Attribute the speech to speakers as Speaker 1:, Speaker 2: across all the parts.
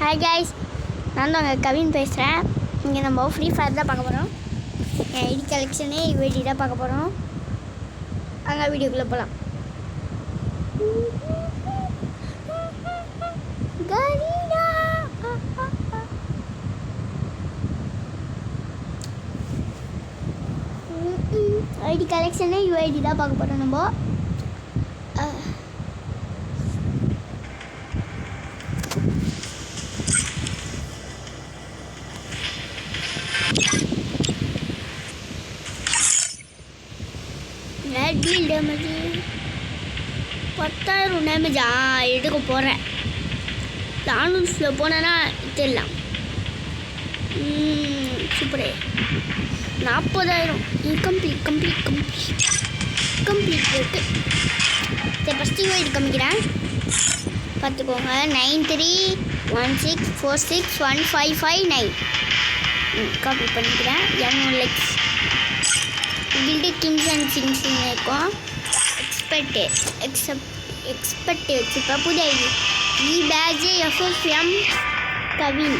Speaker 1: Hi guys, நான் தான் உங்கள் கவின் பேசுகிறேன். இங்கே நம்ம ஃப்ரீ ஃபயர் தான் பார்க்க போகிறோம். என் ஐடி கலெக்ஷனே வேடி தான் பார்க்க போகிறோம். அங்கே வீடியோக்குள்ளே போகலாம். ஐடி கலெக்ஷனே யூஐடி தான் பார்க்க போகிறோம் நம்ம. டீல் டேமேஜ் 10,000 டேமேஜா எடுக்க போகிறேன். லானூஸில் போனேன்னா தெரியலாம். சூப்பரே 40,000 கம்ப்ளீட் இருக்குது. சரி, ஃபஸ்ட்டு யூஐடி காமிக்கிறேன், பார்த்துக்கோங்க. 9316461559 காப்பி பண்ணிக்கிறேன். 200 லைக்ஸ். கில்டு கிங்ஸ் அண்ட் சிங்ஸ்ன்னு இருக்கும். எக்ஸ்பெக்ட் வச்சுப்பேன். புது ஐடி பேஜ் எஃப்எம் கவின்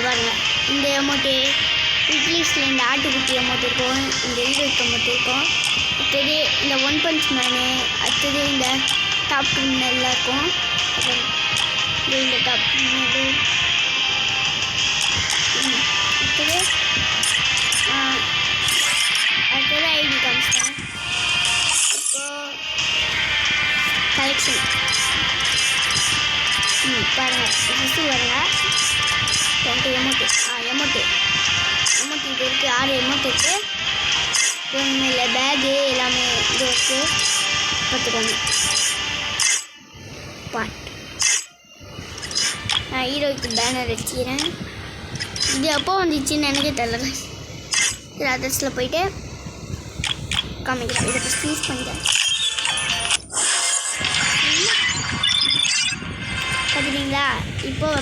Speaker 1: பாருங்க. இந்த அமௌண்ட்டு இங்கிலீஷில் இந்த ஆட்டுக்குட்டி அமௌண்ட் இருக்கும், இந்த எழுதுக்கு அமௌண்ட் இருக்கும். அடுத்தது இந்த ஒன் பஞ்ச் மேனு, அடுத்தது இந்த டாப் எல்லாம் இருக்கும். இந்த டாப் அடுத்தது ஐடி காமிச்சிட்டேன். இப்போது கலெக்ஷன் பாருங்கள். ஃபஸ்ட்டு பாருங்கள், 20 எமௌண்ட்டு இது இருக்குது. 6 எமௌண்ட் இருக்குது. ஒன்றும் பேகு எல்லாமே இது இருக்குது. பார்த்துக்கோங்க. நான் ஹீரோய்க்கு பேனர் வச்சுக்கிறேன். இது எப்போ வந்துச்சுன்னு எனக்கே தெரியல. சரி, அதர்ஸில் போயிட்டு காமிக்கிறேன். இதை ஃபஸ்ட் யூஸ் பண்ணிக்கிறேன். பார்த்துக்கிங்களா? இப்போது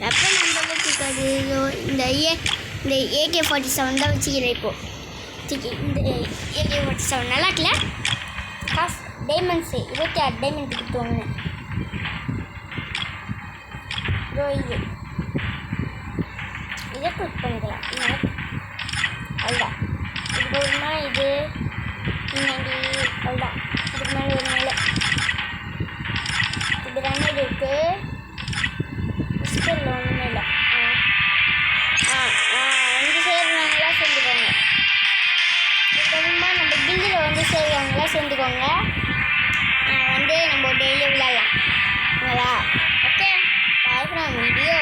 Speaker 1: வெப்பன் அந்த அளவுக்கு இருக்காது. இந்த AK-47 தான் வச்சுக்கிறேன். இப்போது இந்த AK-47 நல்லா இருக்குல்ல? காசு டைமண்ட்ஸு 26 டைமண்ட் கொடுத்துவாங்க. இதை கிளிக் பண்ணிக்கலாம். அவ்வளோதான். இதுக்கு ஒருமா இது பின்னாடி அவ்வளோதான். இதுக்கு மேலே ஒரு மேலே இது 2 இருக்குது. ஹிஸ்டரில் ஒன்றுமே இல்லை. இங்கே சேர்றவங்களாம் சேர்ந்துக்கோங்க. இதுக்கப்புறமா நம்ம கில்டில் சேர்றவங்களாம் சேர்ந்துக்கோங்க. நம்ம டெய்லி விளையாடலாம். Okay, bye from video.